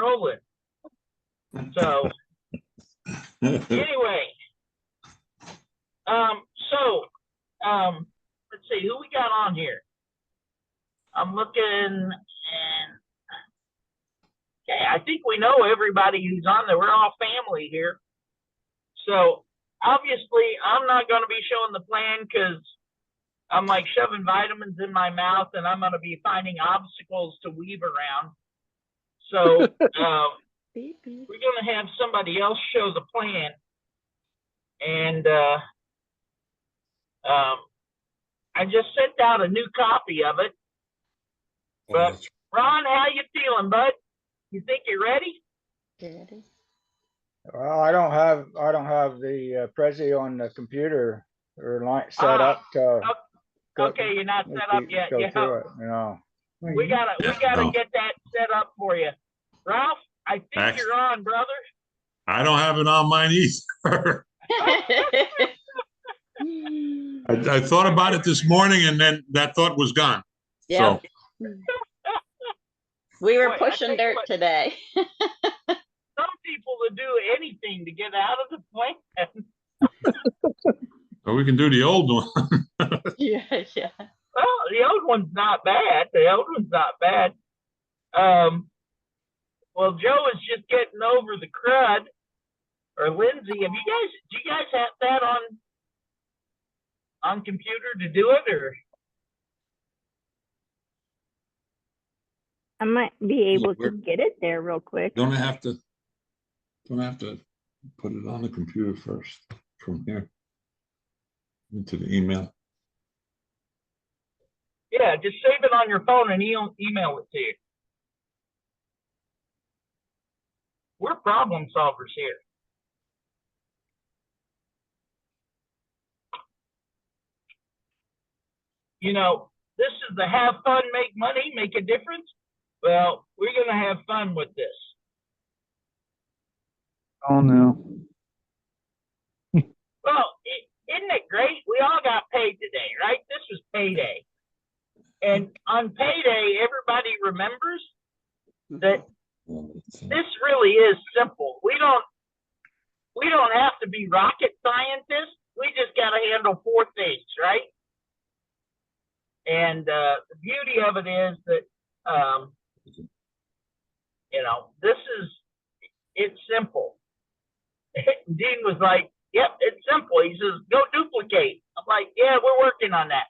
rolling. So anyway, let's see who we got on here. I'm looking, and okay, I think we know everybody who's on there. We're all family here. So obviously, I'm not going to be showing the plan because I'm like shoving vitamins in my mouth, and I'm going to be finding obstacles to weave around. So we're going to have somebody else show the plan, and I just sent out a new copy of it. But Ron, how you feeling, bud? You think you're ready? Ready. Well, I don't have the Prezi on the computer or line set up to. Okay, you're not set up yet. Go Yeah. through it, you know. We gotta get that set up for you. Ralph, I think you're on, brother. I don't have it on mine either. I thought about it this morning, and then that thought was gone. Yeah. So. We were pushing dirt today. Some people would do anything to get out of the plan. Or we can do the old one. Yeah. Well, the old one's not bad. Well, Joe is just getting over the crud. Or Lindsey, do you guys have that on computer to do it, or? I might be able to get it there real quick. Don't I have to put it on the computer first from here into the email? Yeah, just save it on your phone and email it to you. We're problem solvers here. You know, this is the have fun, make money, make a difference. Well, we're going to have fun with this. Oh, no. Well, isn't it great? We all got paid today, right? This was payday. And on payday, everybody remembers that this really is simple. We don't have to be rocket scientists. We just got to handle 4 things, right? And the beauty of it is that, you know, it's simple. Dean was like, yep, it's simple. He says, go duplicate. I'm like, yeah, we're working on that.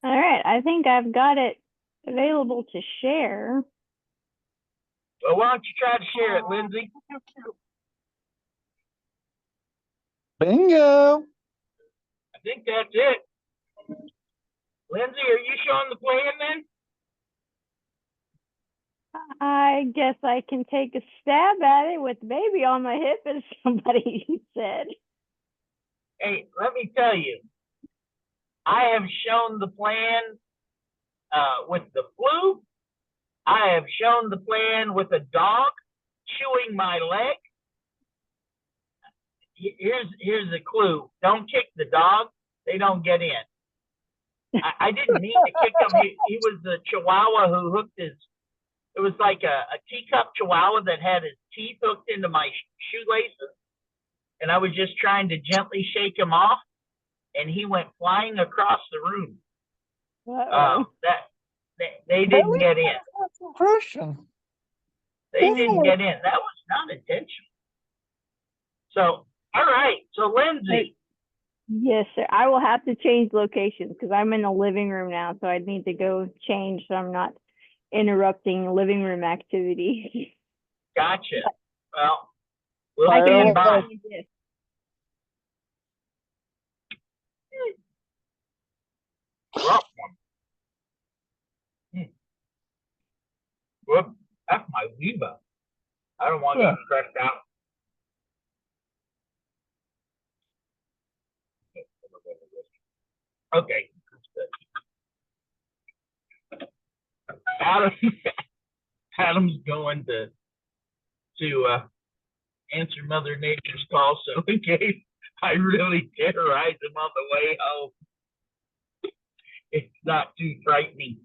All right, I think I've got it available to share. Well, why don't you try to share it, Lindsey? Bingo. I think that's it. Lindsey, are you showing the plan then? I guess I can take a stab at it with baby on my hip, as somebody said. Hey, let me tell you, I have shown the plan with the flu. I have shown the plan with a dog chewing my leg. Here's a clue. Don't kick the dog. They don't get in. I didn't mean to kick him. He was the Chihuahua who hooked his, it was like a teacup Chihuahua that had his teeth hooked into my shoelaces. And I was just trying to gently shake him off. And he went flying across the room. They didn't get in. They didn't get in. That was not intentional. So, all right. So, Lindsey. Yes, sir. I will have to change locations because I'm in the living room now. So I need to go change so I'm not interrupting living room activities. Gotcha. Well, we'll stand by. Whoop, that's my Viva. I don't want to get stressed out. Okay. Adam's going to answer Mother Nature's call, so in case I really terrorize him on the way home, it's not too frightening.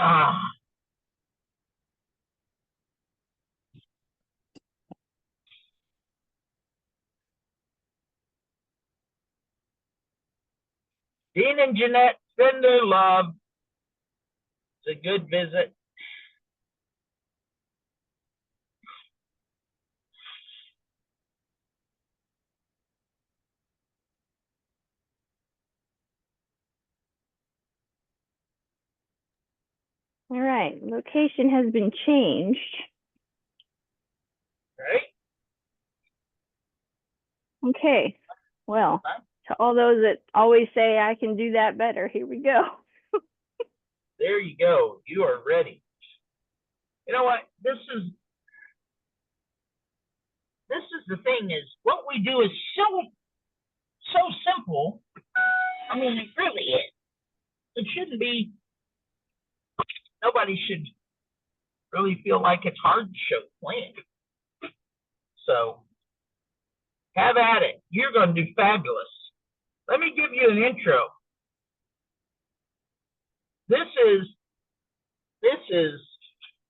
Ah. Dean and Jeanette send their love. It's a good visit. All right, location has been changed. Right? Okay, well, to all those that always say I can do that better, here we go. There you go. You are ready. You know what? This is the thing, is what we do is so simple. I mean, it really is. It shouldn't be. Nobody should really feel like it's hard to show plan. So have at it. You're going to do fabulous. Let me give you an intro. This is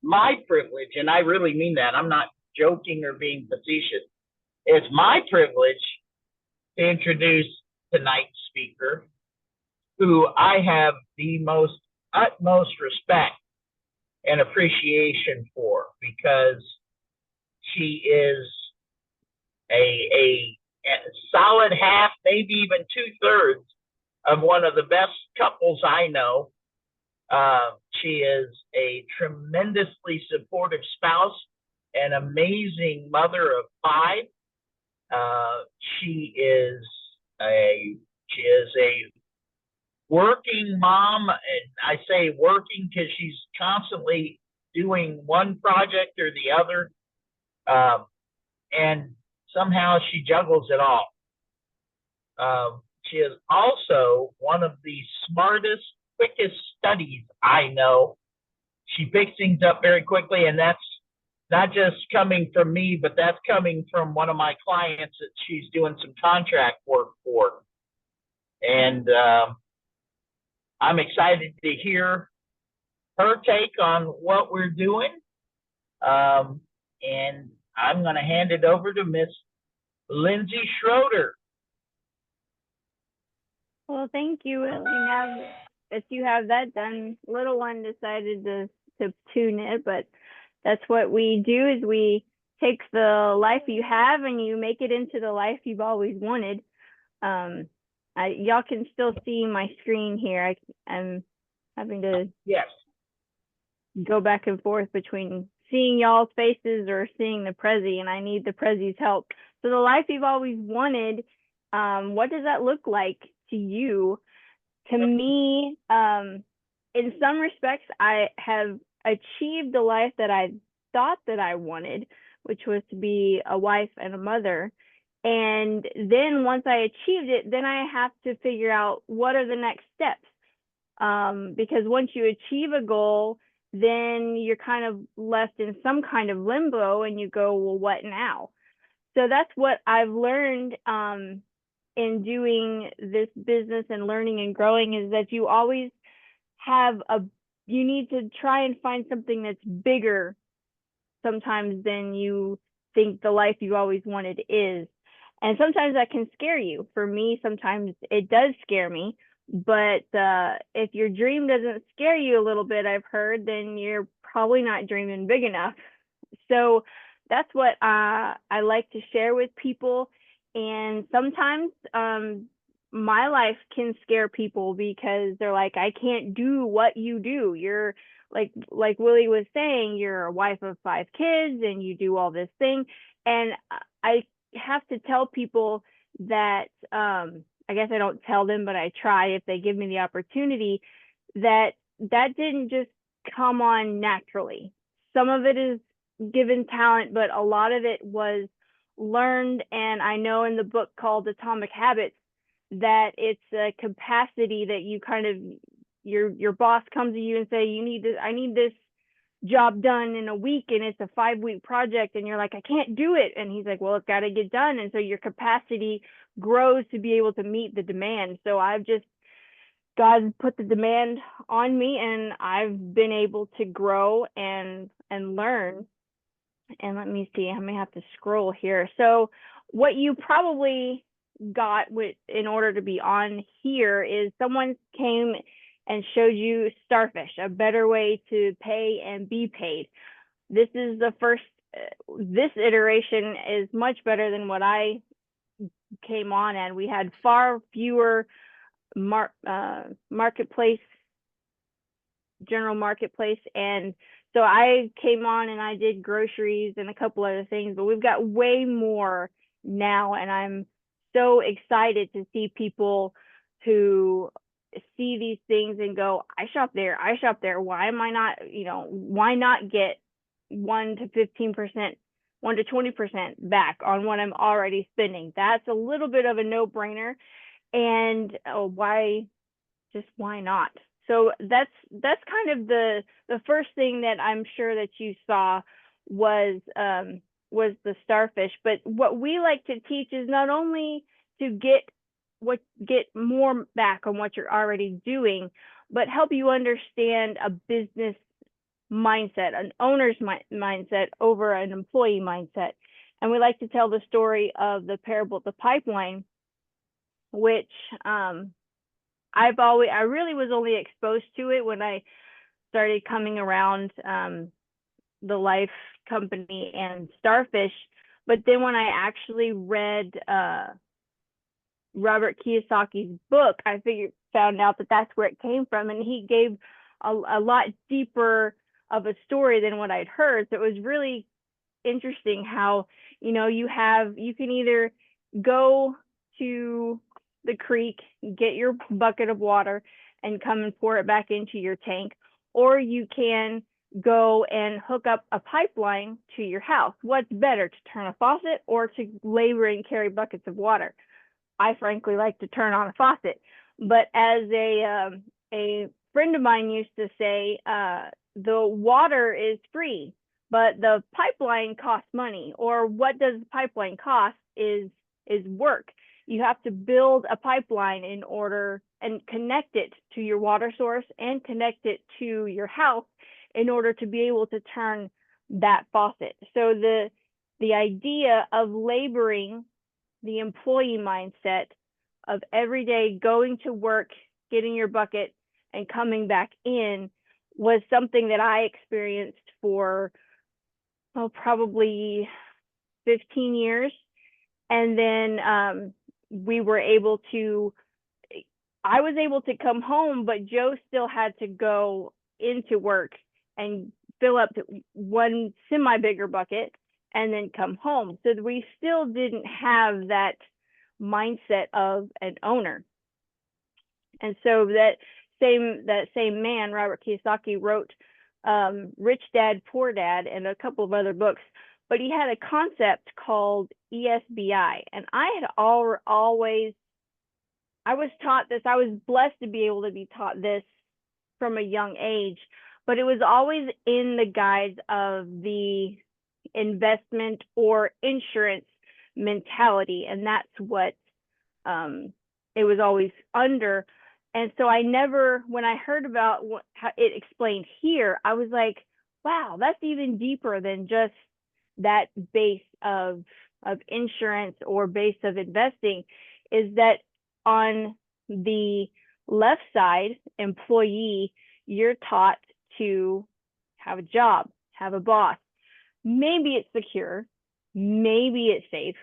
my privilege, and I really mean that. I'm not joking or being facetious. It's my privilege to introduce tonight's speaker, who I have the utmost respect and appreciation for, because she is a solid half, maybe even 2/3 of one of the best couples I know. She is a tremendously supportive spouse, an amazing mother of 5. She is a working mom, and I say working because she's constantly doing one project or the other, and somehow she juggles it all. She is also one of the smartest, quickest studies I know. She picks things up very quickly, and that's not just coming from me, but that's coming from one of my clients that she's doing some contract work for. And I'm excited to hear her take on what we're doing. And I'm going to hand it over to Miss Lindsey Schroeder. Well, thank you. Now that you have that done, little one decided to tune in, but that's what we do, is we take the life you have and you make it into the life you've always wanted. Y'all can still see my screen here. I'm having to go back and forth between seeing y'all's faces or seeing the Prezi, and I need the Prezi's help. So the life you've always wanted, what does that look like to you? To me, in some respects, I have achieved the life that I thought that I wanted, which was to be a wife and a mother. And then once I achieved it, then I have to figure out what are the next steps. Because once you achieve a goal, then you're kind of left in some kind of limbo and you go, well, what now? So that's what I've learned in doing this business and learning and growing, is that you always you need to try and find something that's bigger sometimes than you think the life you always wanted is. And sometimes that can scare you. For me, sometimes it does scare me. But if your dream doesn't scare you a little bit, I've heard, then you're probably not dreaming big enough. So that's what I like to share with people. And sometimes my life can scare people because they're like, I can't do what you do. You're like Willie was saying, you're a wife of 5 kids and you do all this thing. And I have to tell people that, I guess I don't tell them, but I try if they give me the opportunity, that didn't just come on naturally. Some of it is given talent, but a lot of it was learned. And I know in the book called Atomic Habits that it's a capacity that you kind of, your boss comes to you and say, I need this job done in a week, and it's a 5-week project, and you're like, I can't do it. And he's like, well, it's got to get done. And so your capacity grows to be able to meet the demand. So I've just God put the demand on me, and I've been able to grow and learn. And let me see, I may have to scroll here. So what you probably got in order to be on here is someone came and showed you Starfish, a better way to pay and be paid. This is the first, this iteration is much better than what I came on, and we had far fewer marketplace, general marketplace. And so I came on and I did groceries and a couple other things, but we've got way more now, and I'm so excited to see people who see these things and go, I shop there. Why am I not, why not get 1 to 15%, 1 to 20% back on what I'm already spending? That's a little bit of a no-brainer. And why not? So that's kind of the first thing that I'm sure that you saw was the Starfish. But what we like to teach is not only to get more back on what you're already doing, but help you understand a business mindset, an owner's mindset over an employee mindset. And we like to tell the story of the parable of the pipeline, which I really was only exposed to it when I started coming around the Life Company and Starfish. But then when I actually read Robert Kiyosaki's book, I found out that that's where it came from, and he gave a lot deeper of a story than what I'd heard. So it was really interesting how, you can either go to the creek, get your bucket of water and come and pour it back into your tank, or you can go and hook up a pipeline to your house. What's better, to turn a faucet or to labor and carry buckets of water? I frankly like to turn on a faucet, but as a friend of mine used to say, the water is free, but the pipeline costs money. Or what does the pipeline cost is work. You have to build a pipeline in order and connect it to your water source and connect it to your house in order to be able to turn that faucet. So the idea of laboring, the employee mindset of every day going to work, getting your bucket and coming back in, was something that I experienced for probably 15 years. And then I was able to come home, but Joe still had to go into work and fill up one semi bigger bucket and then come home. So we still didn't have that mindset of an owner. And so that same man, Robert Kiyosaki, wrote Rich Dad, Poor Dad and a couple of other books, but he had a concept called ESBI. And I had I was taught this. I was blessed to be able to be taught this from a young age, but it was always in the guise of the investment or insurance mentality. And that's what it was always under. And so when I heard about how it explained here, I was like, wow, that's even deeper than just that base of insurance or base of investing. Is that on the left side, employee, you're taught to have a job, have a boss. Maybe it's secure, maybe it's safe.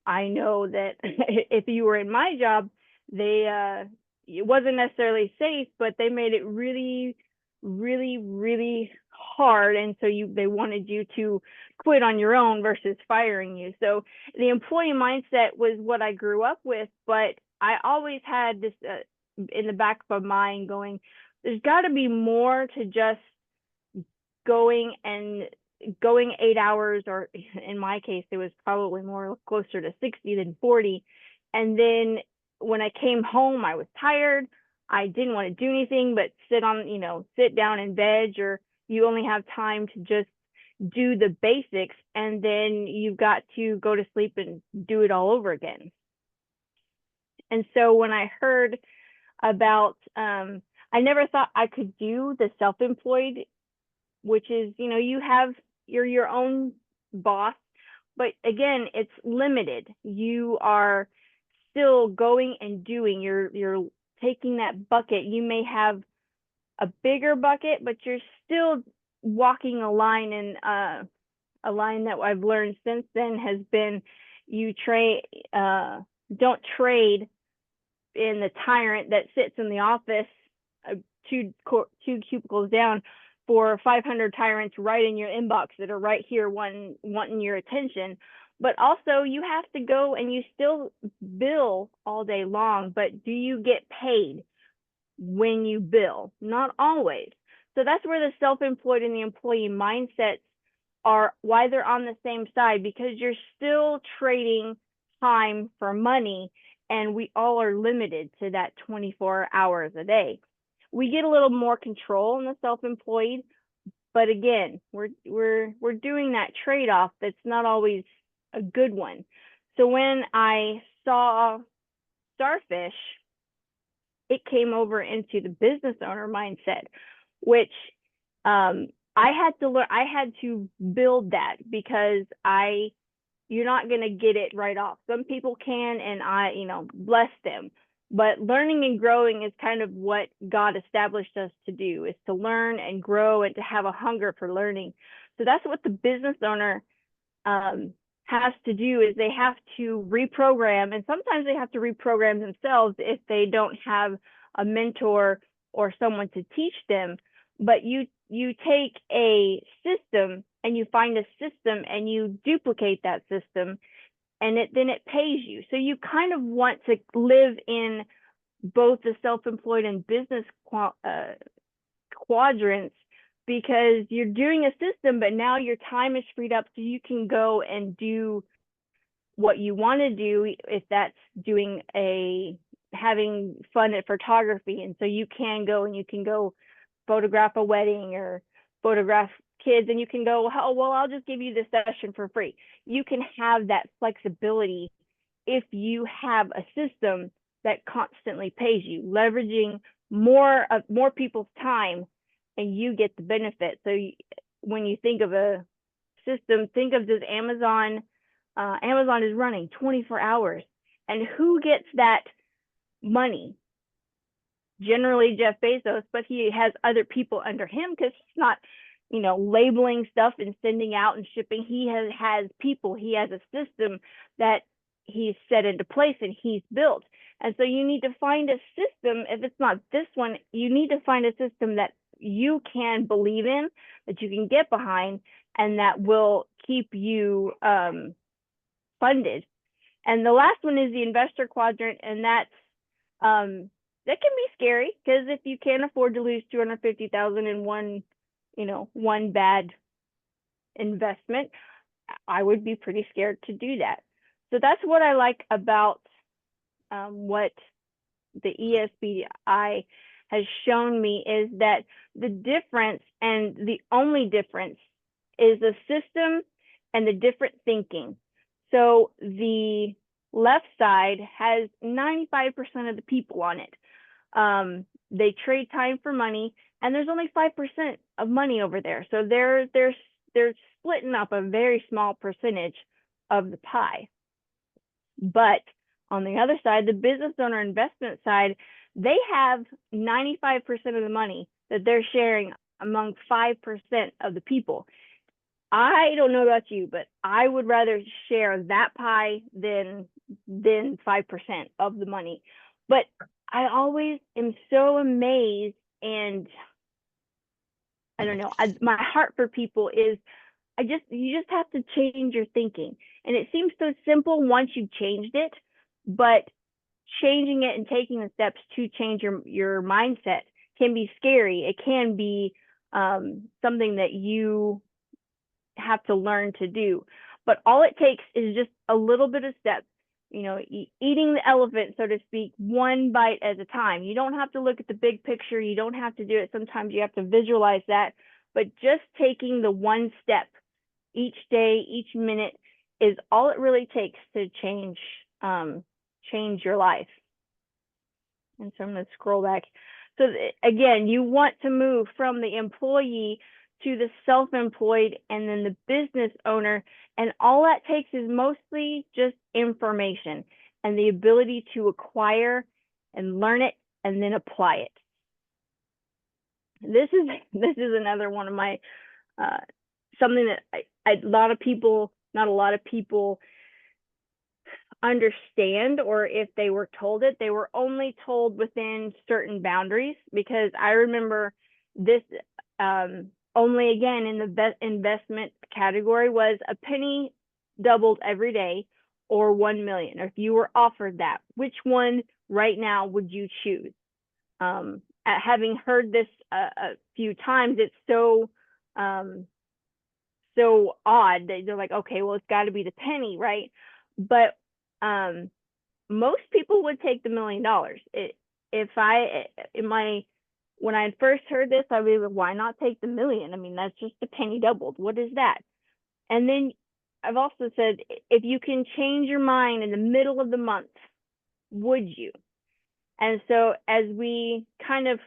I know that if you were in my job, it wasn't necessarily safe, but they made it really, really, really hard. And so they wanted you to quit on your own versus firing you. So the employee mindset was what I grew up with, but I always had this in the back of my mind going, there's got to be more to just going 8 hours, or in my case, it was probably more closer to 60 than 40. And then when I came home, I was tired. I didn't want to do anything but sit down and veg, or you only have time to just do the basics, and then you've got to go to sleep and do it all over again. And so when I heard about, I never thought I could do the self-employed, which is, you know, you're your own boss, but again, it's limited. You are still going and doing, you're taking that bucket. You may have a bigger bucket, but you're still walking a line. And a line that I've learned since then has been, you don't trade in the tyrant that sits in the office two cubicles down for 500 tyrants right in your inbox that are right here wanting your attention. But also you have to go and you still bill all day long, but do you get paid when you bill? Not always. So that's where the self-employed and the employee mindsets are, why they're on the same side, because you're still trading time for money, and we all are limited to that 24 hours a day. We get a little more control in the self-employed, but again, we're doing that trade-off that's not always a good one. So when I saw Starfish, it came over into the business owner mindset, which I had to learn. I had to build that, because you're not going to get it right off. Some people can, and I, you know, bless them. But learning and growing is kind of what God established us to do, is to learn and grow and to have a hunger for learning. So that's what the business owner has to do, is they have to reprogram, and sometimes they have to reprogram themselves if they don't have a mentor or someone to teach them. But you take a system and you find a system and you duplicate that system, and then it pays you. So you kind of want to live in both the self-employed and business quadrants, because you're doing a system, but now your time is freed up so you can go and do what you want to do, if that's having fun at photography. And so you can go photograph a wedding or photograph kids, and you can go, oh, well, I'll just give you this session for free. You can have that flexibility if you have a system that constantly pays you, leveraging more people's time, and you get the benefit. So when you think of a system, think of this Amazon. Amazon is running 24 hours, and who gets that money? Generally Jeff Bezos, but he has other people under him, because he's not, you know, labeling stuff and sending out and shipping. He has people. He has a system that he's set into place and he's built. And so you need to find a system. If it's not this one, you need to find a system that you can believe in, that you can get behind, and that will keep you funded. And the last one is the investor quadrant, and that's that can be scary, because if you can't afford to lose $250,000 in one bad investment, I would be pretty scared to do that. So that's what I like about what the ESBI has shown me, is that the difference, and the only difference, is the system and the different thinking. So the left side has 95% of the people on it. They trade time for money, and there's only 5% of money over there. So they're splitting up a very small percentage of the pie. But on the other side, the business owner investment side, they have 95% of the money that they're sharing among 5% of the people. I don't know about you, but I would rather share that pie than 5% of the money. But I always am so amazed, and I don't know, my heart for people is, you just have to change your thinking. And it seems so simple once you've changed it, but changing it and taking the steps to change your mindset can be scary. It can be something that you have to learn to do. But all it takes is just a little bit of steps, eating the elephant, so to speak, one bite at a time. You don't have to look at the big picture. You don't have to do it. Sometimes you have to visualize that, but just taking the one step each day, each minute is all it really takes to change your life. And so I'm going to scroll back. So again, you want to move from the employee to the self-employed and then the business owner. And all that takes is mostly just information and the ability to acquire and learn it and then apply it. This is another one of my something that a lot of people, not a lot of people understand, or if they were told it, they were only told within certain boundaries. Because I remember this only again in the investment category was a penny doubled every day or 1 million. Or if you were offered that, which one right now would you choose? Having heard this a few times, it's so so odd that they're like, okay, well, it's got to be the penny, right? But most people would take the $1 million. When I first heard this, I was like, why not take the million? I mean, that's just a penny doubled. What is that? And then I've also said, if you can change your mind in the middle of the month, would you? And so as we kind of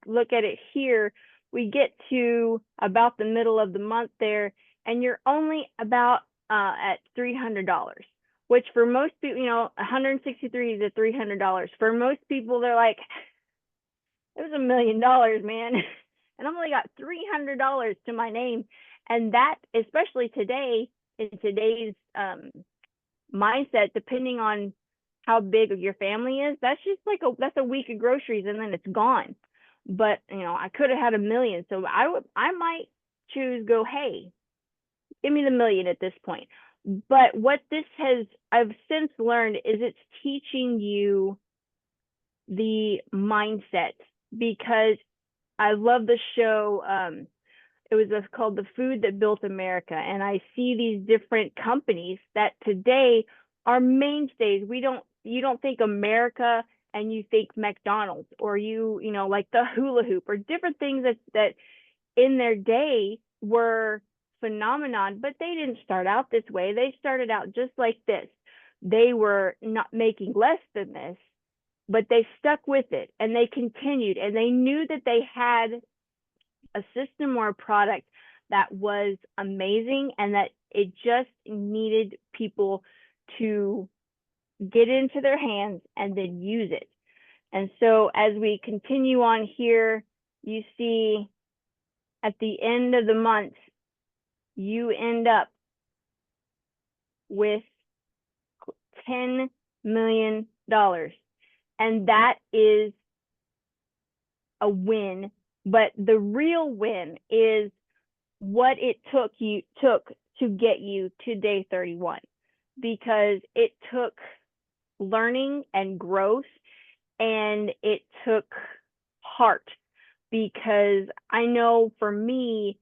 look at it here, we get to about the middle of the month there, and you're only about at $300, which for most people, you know, 163 to $300. For most people, they're like, it was $1 million, man. And I've only got $300 to my name. And that, especially today, in today's mindset, depending on how big your family is, that's just like that's a week of groceries and then it's gone. But you know, I could have had $1 million, so I might choose go, hey, give me the $1 million at this point. But what this I've since learned is it's teaching you the mindset, because I love the show. It was called The Food That Built America, and I see these different companies that today are mainstays. You don't think America and you think McDonald's, or you know, like the hula hoop, or different things that in their day were phenomenon, but they didn't start out this way. They started out just like this. They were not making less than this, but they stuck with it and they continued, and they knew that they had a system or a product that was amazing and that it just needed people to get into their hands and then use it. And so as we continue on here, you see at the end of the month, you end up with $10 million. And that is a win. But the real win is what it took to get you to day 31, because it took learning and growth, and it took heart. Because I know for me,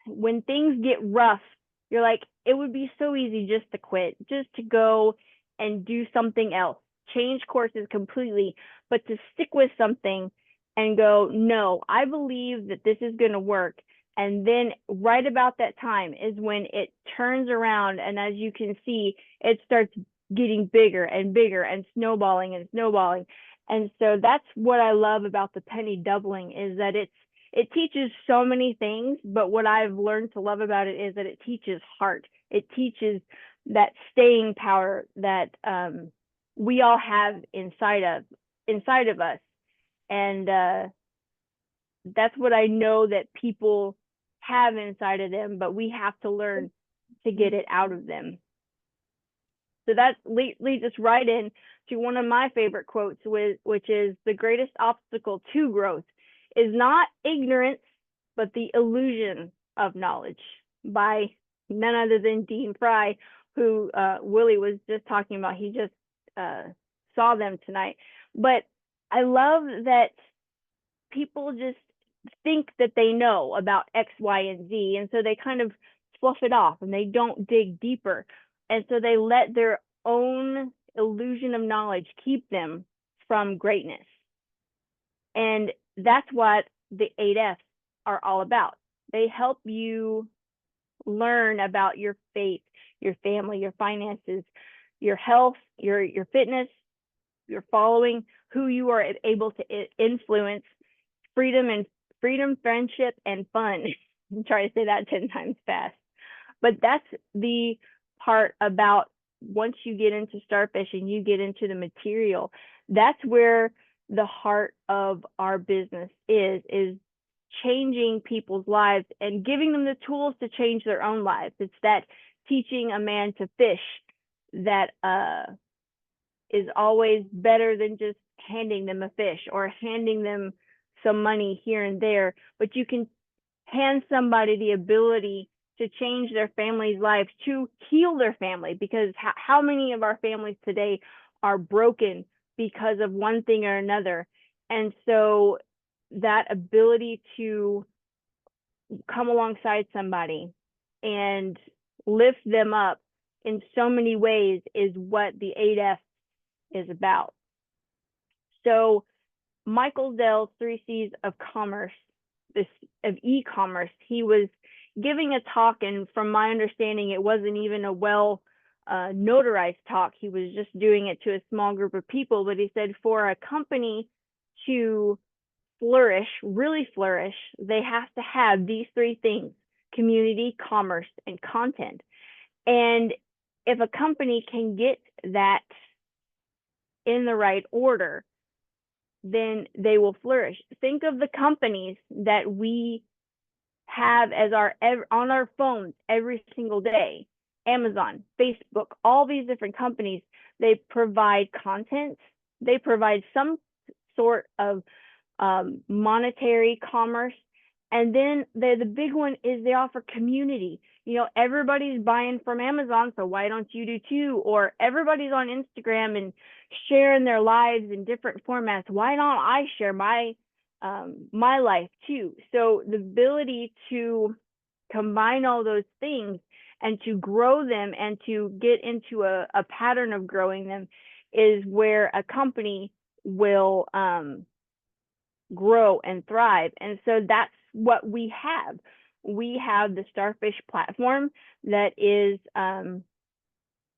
when things get rough, you're like, it would be so easy just to quit, just to go and do something else, change courses completely. But to stick with something and go, no, I believe that this is going to work. And then right about that time is when it turns around. And as you can see, it starts getting bigger and bigger and snowballing and snowballing. And so that's what I love about the penny doubling, is that it teaches so many things. But what I've learned to love about it is that it teaches heart. It teaches that staying power that we all have inside of us. And that's what I know that people have inside of them, but we have to learn to get it out of them. So that leads us right in to one of my favorite quotes, which is, the greatest obstacle to growth is not ignorance, but the illusion of knowledge, by none other than Dean Fry, who Willie was just talking about. He just saw them tonight. But I love that people just think that they know about X, Y, and Z, and so they kind of fluff it off and they don't dig deeper. And so they let their own illusion of knowledge keep them from greatness. And that's what the 8Fs are all about. They help you learn about your faith, your family, your finances, your health, your fitness, you're following who you are able to influence. Freedom, friendship, and fun. I'm trying to say that 10 times fast. But that's the part about once you get into starfish and you get into the material, that's where the heart of our business is changing people's lives and giving them the tools to change their own lives. It's that teaching a man to fish that is always better than just handing them a fish or handing them some money here and there, but you can hand somebody the ability to change their family's lives, to heal their family, because how many of our families today are broken because of one thing or another. And so that ability to come alongside somebody and lift them up in so many ways is what the 8F is about. So Michael Dell's 3 C's of commerce, of e-commerce, he was giving a talk, and from my understanding, it wasn't even a well notarized talk. He was just doing it to a small group of people, but he said for a company to flourish, really flourish, they have to have these 3 things: community, commerce, and content. And if a company can get that in the right order, then they will flourish. Think of the companies that we have as on our phones every single day: Amazon, Facebook, all these different companies. They provide content, they provide some sort of monetary commerce, and then the big one is they offer community. You know, everybody's buying from Amazon, so why don't you do too? Or everybody's on Instagram and sharing their lives in different formats. Why don't I share my life too? So the ability to combine all those things and to grow them and to get into a pattern of growing them is where a company will grow and thrive. And so that's what we have. We have the Starfish platform that is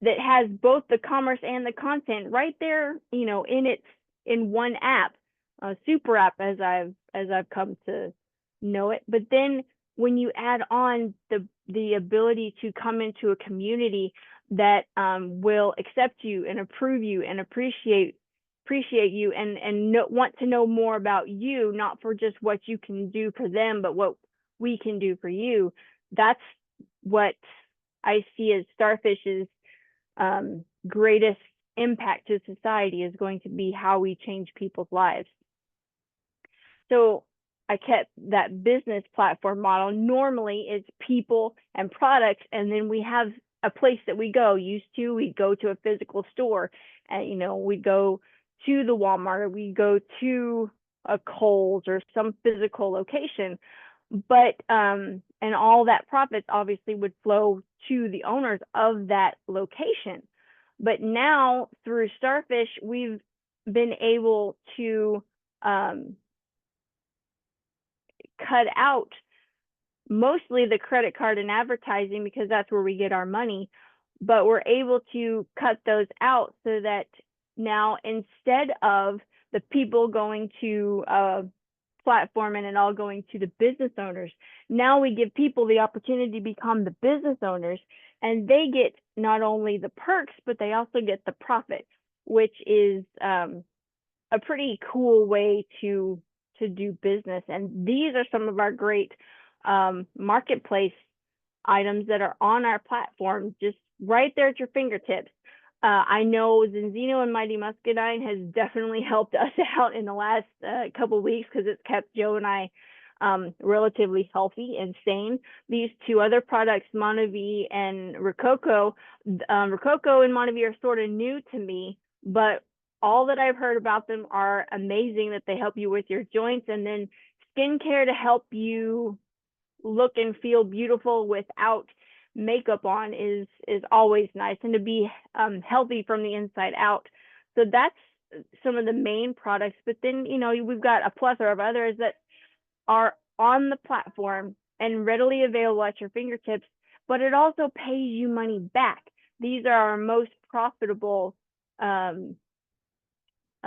that has both the commerce and the content right there, you know, in one app, a super app as I've come to know it. But then when you add on the ability to come into a community that will accept you and approve you and appreciate you and want to know more about you, not for just what you can do for them, but what we can do for you. That's what I see as Starfish's greatest impact to society, is going to be how we change people's lives. So I kept that business platform model. Normally it's people and products, and then we have a place that we go. We go to a physical store, and you know, we go to the Walmart, or we go to a Kohl's or some physical location. But and all that profits obviously would flow to the owners of that location. But now through Starfish, we've been able to cut out mostly the credit card and advertising, because that's where we get our money. But we're able to cut those out so that now, instead of the people going to platform and it all going to the business owners, now we give people the opportunity to become the business owners, and they get not only the perks, but they also get the profit, which is a pretty cool way to do business. And these are some of our great marketplace items that are on our platform, just right there at your fingertips. I know Zinzino and Mighty Muscadine has definitely helped us out in the last couple of weeks, because it's kept Joe and I relatively healthy and sane. These 2 other products, Monavie and Rococo, Rococo and Monavie are sort of new to me, but all that I've heard about them are amazing, that they help you with your joints, and then skincare to help you look and feel beautiful without makeup on is always nice, and to be healthy from the inside out. So that's some of the main products. But then, you know, we've got a plethora of others that are on the platform and readily available at your fingertips, but it also pays you money back. These are our most profitable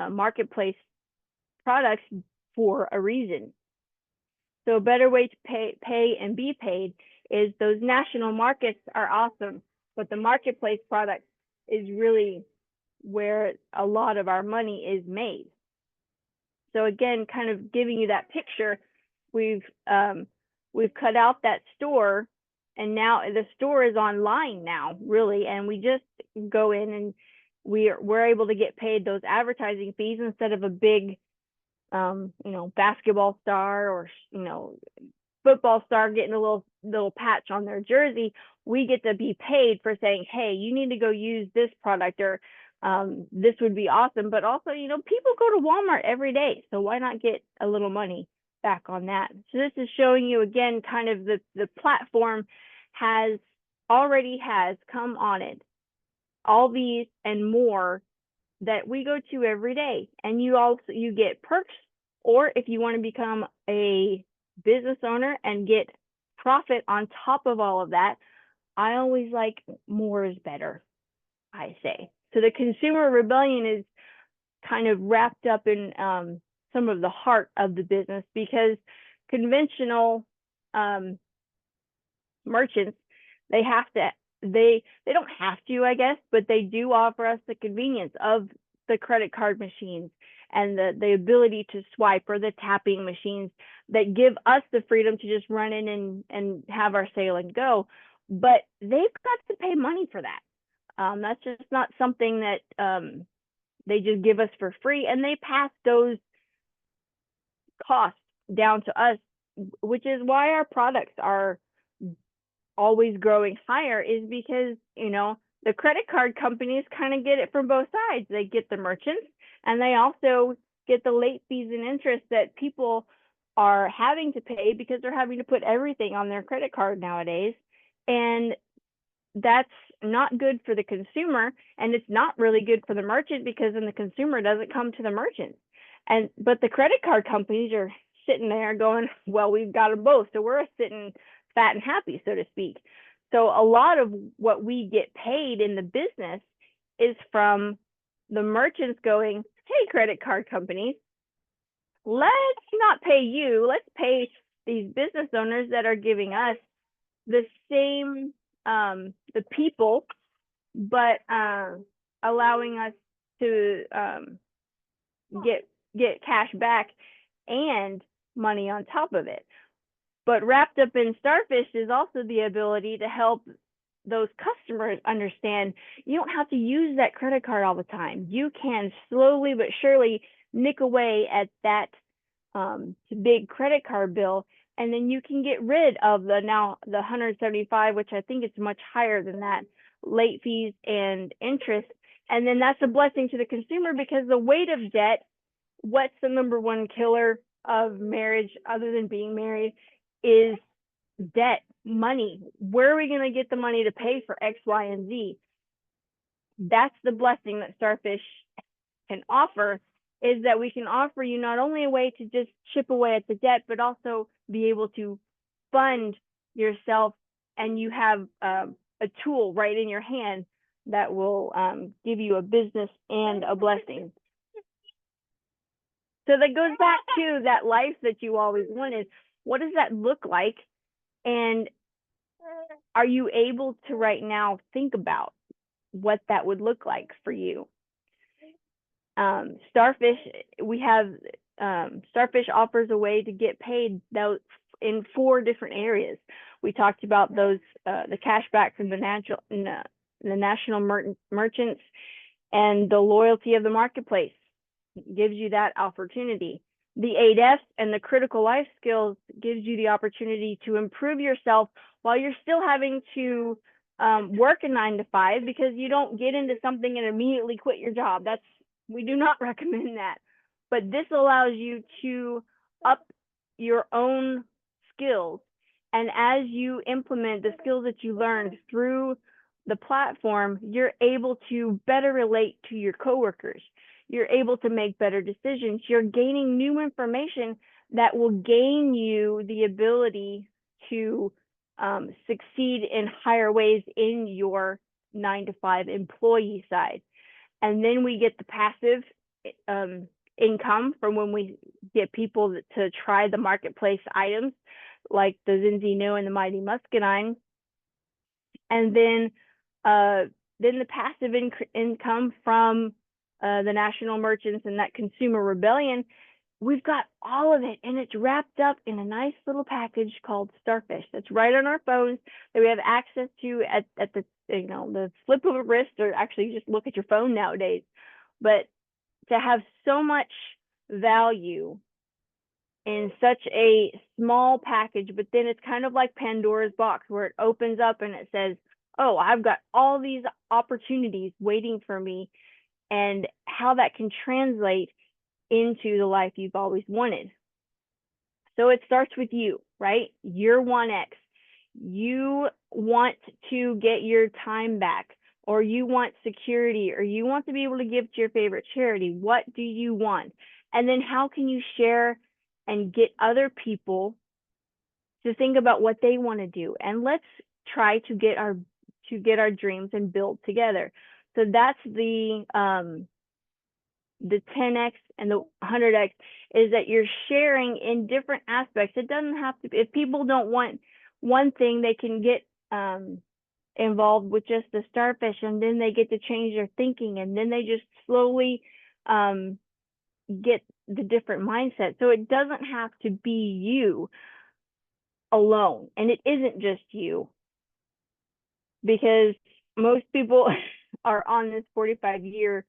marketplace products for a reason. So a better way to pay and be paid is those national markets are awesome, but the marketplace product is really where a lot of our money is made. So again, kind of giving you that picture, we've cut out that store, and now the store is online now, really, and we just go in and we're able to get paid those advertising fees instead of a big basketball star or football star getting a little patch on their jersey. We get to be paid for saying, hey, you need to go use this product, or this would be awesome. But also, people go to Walmart every day, so why not get a little money back on that? So this is showing you again kind of the platform already has come on it, all these and more that we go to every day. And you get perks, or if you want to become a business owner and get profit on top of all of that, I always like more is better, I say. So the consumer rebellion is kind of wrapped up in some of the heart of the business, because conventional merchants, they don't have to, I guess, but they do offer us the convenience of the credit card machines and the ability to swipe, or the tapping machines that give us the freedom to just run in and have our sale and go. But they've got to pay money for that. That's just not something that they just give us for free, and they pass those costs down to us, which is why our products are always growing higher, is because the credit card companies kind of get it from both sides. They get the merchants, and they also get the late fees and interest that people are having to pay because they're having to put everything on their credit card nowadays. And that's not good for the consumer, and it's not really good for the merchant, because then the consumer doesn't come to the merchant. But the credit card companies are sitting there going, well, we've got them both, so we're sitting fat and happy, so to speak. So a lot of what we get paid in the business is from the merchants going, hey, credit card companies, let's not pay you, let's pay these business owners that are giving us the same the people, but allowing us to get cash back and money on top of it. But wrapped up in Starfish is also the ability to help those customers understand you don't have to use that credit card all the time. You can slowly but surely nick away at that big credit card bill, and then you can get rid of the 175, which I think it's much higher than that, late fees and interest. And then that's a blessing to the consumer, because the weight of debt, what's the number one killer of marriage other than being married, is debt, money. Where are we going to get the money to pay for X, Y, and Z? That's the blessing that Starfish can offer, is that we can offer you not only a way to just chip away at the debt, but also be able to fund yourself, and you have a tool right in your hand that will give you a business and a blessing. So that goes back to that life that you always wanted. What does that look like? And are you able to right now think about what that would look like for you? Starfish, we have Starfish offers a way to get paid in 4 different areas. We talked about those, the cash back from the national merchants, and the loyalty of the marketplace gives you that opportunity. The 8Fs and the critical life skills gives you the opportunity to improve yourself while you're still having to work a 9 to 5, because you don't get into something and immediately quit your job. We do not recommend that. But this allows you to up your own skills. And as you implement the skills that you learned through the platform, you're able to better relate to your coworkers. You're able to make better decisions. You're gaining new information that will gain you the ability to succeed in higher ways in your 9 to 5 employee side. And then we get the passive income from when we get people to try the marketplace items like the Lindsey New and the Mighty Muscadine. And then the passive income from the national merchants and that consumer rebellion. We've got all of it, and it's wrapped up in a nice little package called Starfish that's right on our phones that we have access to at the the flip of a wrist, or actually you just look at your phone nowadays. But to have so much value in such a small package, but then it's kind of like Pandora's box where it opens up and it says, oh, I've got all these opportunities waiting for me, and how that can translate into the life you've always wanted. So it starts with you, right? You're 1X. You want to get your time back, or you want security, or you want to be able to give to your favorite charity. What do you want? And then how can you share and get other people to think about what they want to do? And let's try to get our dreams and build together. So that's the 10X and the 100X, is that you're sharing in different aspects. It doesn't have to be, if people don't want one thing, they can get involved with just the Starfish, and then they get to change their thinking, and then they just slowly get the different mindset. So it doesn't have to be you alone, and it isn't just you, because most people are on this 45-year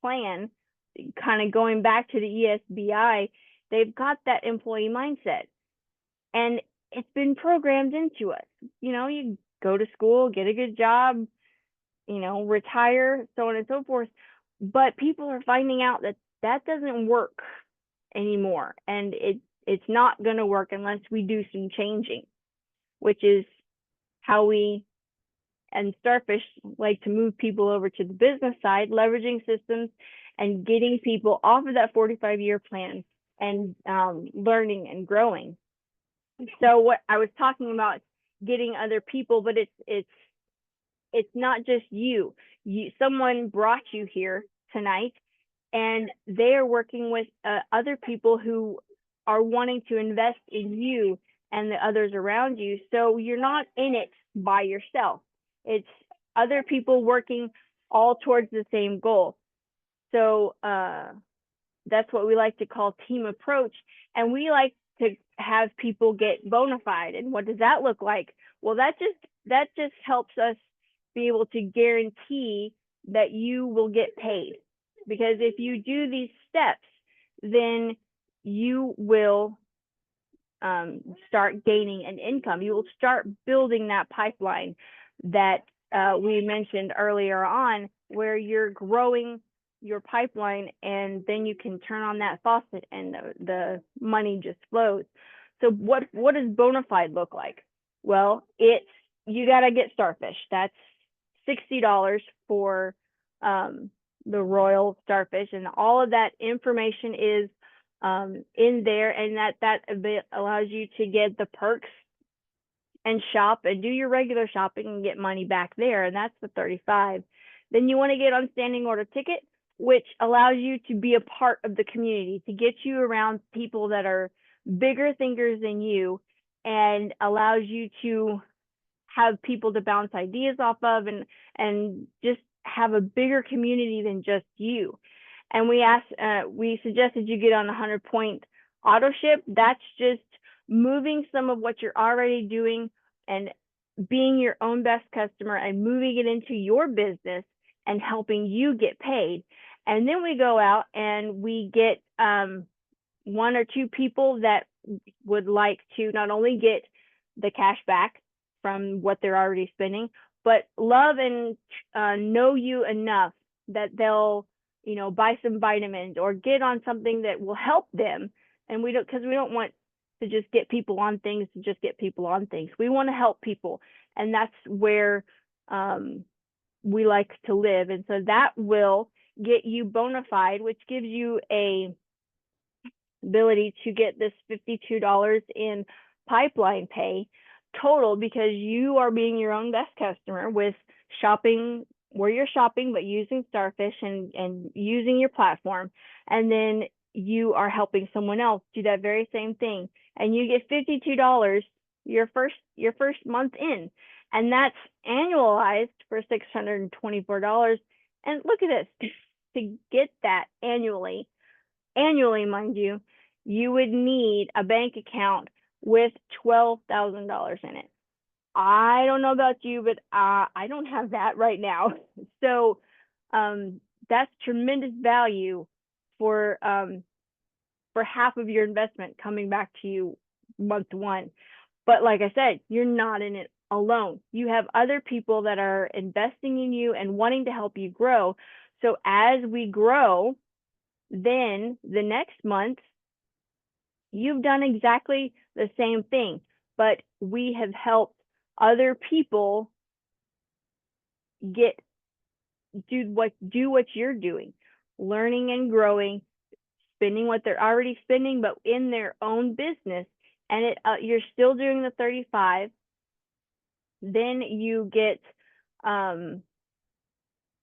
plan. Kind of going back to the ESBI, they've got that employee mindset, and it's been programmed into us. You go to school, get a good job, retire, so on and so forth. But people are finding out that that doesn't work anymore, and it's not going to work unless we do some changing, which is how we and Starfish like to move people over to the business side, leveraging systems and getting people off of that 45-year plan and learning and growing. So what I was talking about, getting other people, but it's not just you. Someone brought you here tonight, and they are working with other people who are wanting to invest in you and the others around you. So you're not in it by yourself. It's other people working all towards the same goal. So that's what we like to call team approach. And we like to have people get bona fide. And what does that look like? Well, that just helps us be able to guarantee that you will get paid. Because if you do these steps, then you will start gaining an income. You will start building that pipeline that we mentioned earlier on, where you're growing your pipeline, and then you can turn on that faucet and the money just flows. So what does bona fide look like? Well, you got to get Starfish. That's $60 for the Royal Starfish, and all of that information is in there, and that allows you to get the perks and shop and do your regular shopping and get money back there, and that's the 35. Then you want to get on standing order ticket, which allows you to be a part of the community, to get you around people that are bigger thinkers than you, and allows you to have people to bounce ideas off of, and just have a bigger community than just you. And we suggested you get on a 100-point auto ship. That's just moving some of what you're already doing and being your own best customer and moving it into your business and helping you get paid. And then we go out and we get 1 or 2 people that would like to not only get the cash back from what they're already spending, but love and know you enough that they'll buy some vitamins or get on something that will help them. And because we don't want to just get people on things to just get people on things. We want to help people, and that's where we like to live. And so that will get you bona fide, which gives you a ability to get this $52 in pipeline pay total, because you are being your own best customer with shopping where you're shopping, but using Starfish and using your platform. And then you are helping someone else do that very same thing. And you get $52 your first month in. And that's annualized for $624. And look at this, to get that annually, mind you, you would need a bank account with $12,000 in it. I don't know about you, but I don't have that right now. So that's tremendous value for half of your investment coming back to you month one. But like I said, you're not in it alone. You have other people that are investing in you and wanting to help you grow. So as we grow, then the next month, you've done exactly the same thing, but we have helped other people do what you're doing, learning and growing, spending what they're already spending, but in their own business. And you're still doing the 35. Then you get,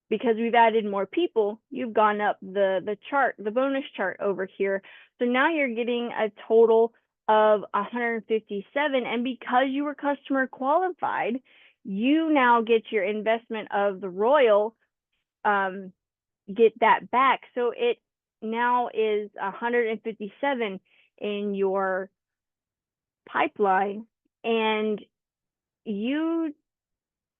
because we've added more people, you've gone up the chart, the bonus chart over here. So now you're getting a total of 157. And because you were customer qualified, you now get your investment of the Royal, get that back. So it now is 157 in your pipeline. And you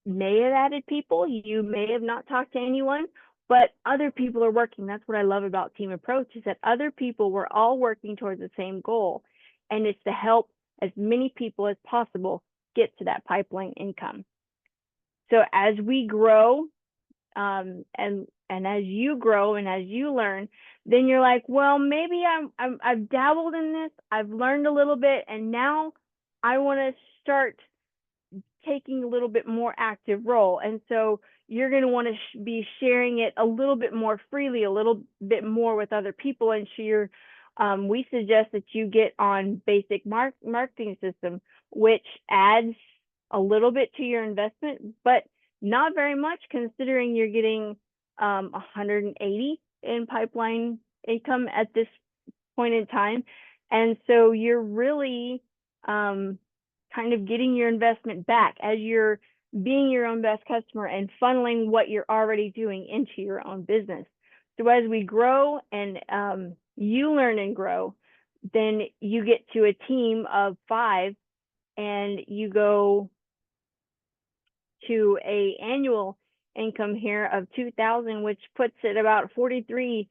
may have added people, you may have not talked to anyone, but other people are working. That's what I love about Team Approach, is that other people were all working towards the same goal. And it's to help as many people as possible get to that pipeline income. So as we grow, and as you grow and as you learn, then you're like, well, maybe I've dabbled in this, I've learned a little bit, and now I want to start taking a little bit more active role. And so you're going to want to be sharing it a little bit more freely, a little bit more with other people. And we suggest that you get on basic marketing system, which adds a little bit to your investment, but not very much, considering you're getting 180 in pipeline income at this point in time. And so you're really kind of getting your investment back as you're being your own best customer and funneling what you're already doing into your own business. So as we grow and you learn and grow, then you get to a team of 5 and you go to a annual income here of 2,000, which puts it about 43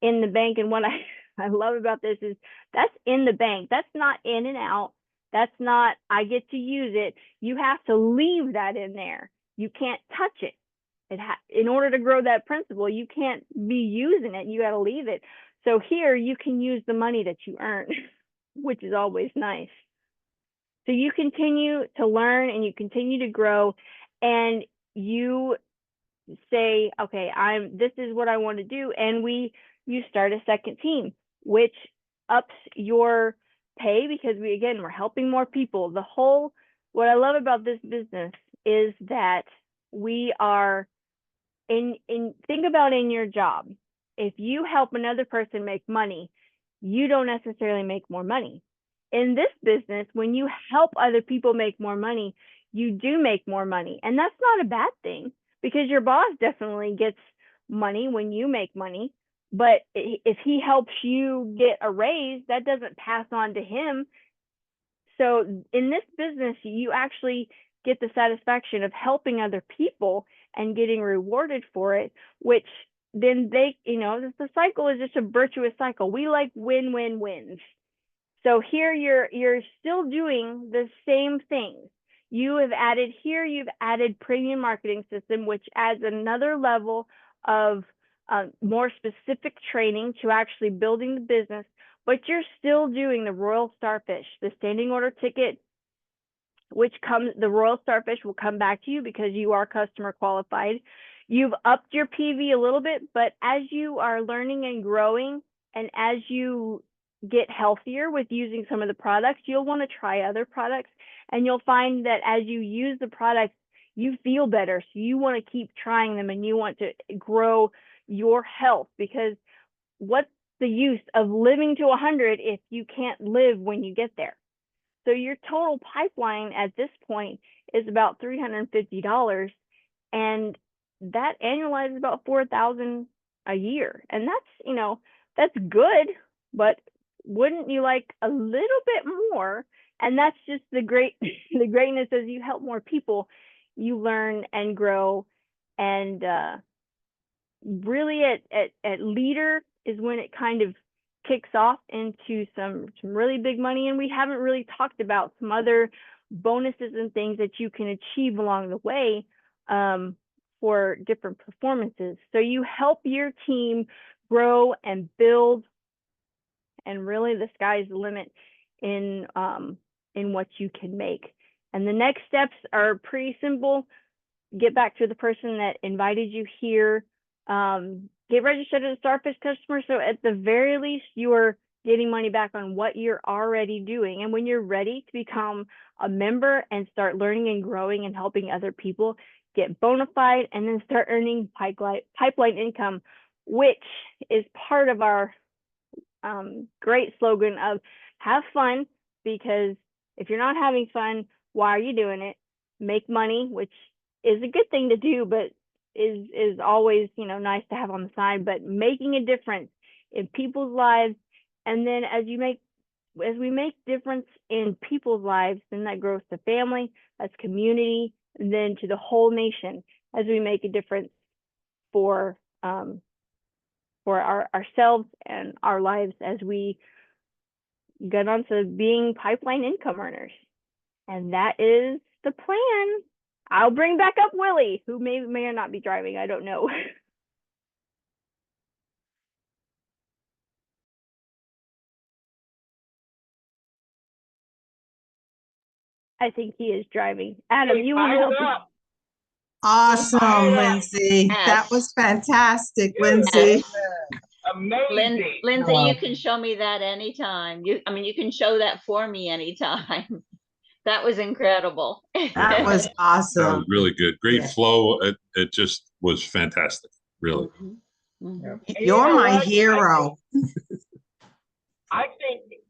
in the bank. And what I love about this is that's in the bank. That's not in and out. That's not, I get to use it. You have to leave that in there. You can't touch it. In order to grow that principal, you can't be using it. You got to leave it. So here you can use the money that you earn, which is always nice. So you continue to learn and you continue to grow, and you say, okay, this is what I want to do. And you start a second team, which ups your pay, because we're helping more people. What I love about this business is that we are think about in your job. If you help another person make money, you don't necessarily make more money. In this business, when you help other people make more money, you do make more money. And that's not a bad thing, because your boss definitely gets money when you make money. But if he helps you get a raise, that doesn't pass on to him. So in this business, you actually get the satisfaction of helping other people and getting rewarded for it, which then the cycle is just a virtuous cycle. We like win-win-wins. So here you're still doing the same things. You've added premium marketing system, which adds another level of more specific training to actually building the business, but you're still doing the Royal Starfish, the standing order ticket, the Royal Starfish will come back to you because you are customer qualified. You've upped your PV a little bit, but as you are learning and growing, and as you get healthier with using some of the products, you'll want to try other products, and you'll find that as you use the products, you feel better. So you want to keep trying them and you want to grow your health, because what's the use of living to 100 if you can't live when you get there? So your total pipeline at this point is about $350, and that annualizes about $4,000 a year. And that's, that's good, but wouldn't you like a little bit more? And that's just the greatness as you help more people, you learn and grow. And really at leader is when it kind of kicks off into some really big money. And we haven't really talked about some other bonuses and things that you can achieve along the way for different performances. So you help your team grow and build, and really the sky's the limit in what you can make. And the next steps are pretty simple. Get back to the person that invited you here. Get registered as a Starfish customer. So at the very least, you're getting money back on what you're already doing. And when you're ready to become a member and start learning and growing and helping other people, get bona fide and then start earning pipeline income, which is part of our great slogan of have fun, because if you're not having fun, why are you doing it? Make money, which is a good thing to do, but is always, nice to have on the side, but making a difference in people's lives. And then as we make difference in people's lives, then that grows to family, that's community, and then to the whole nation as we make a difference for ourselves and our lives as we get on to being pipeline income earners. And that is the plan. I'll bring back up Willie, who may or not be driving. I don't know. I think he is driving. Adam, you want to help us? Awesome, Lindsey. Yes. That was fantastic, Lindsey. Amazing. Lindsay, you can show me that anytime. You can show that for me anytime. That was incredible. That was That awesome. was really good. Great Yeah. flow. It just was fantastic. Really. Mhm. You're my hero. I think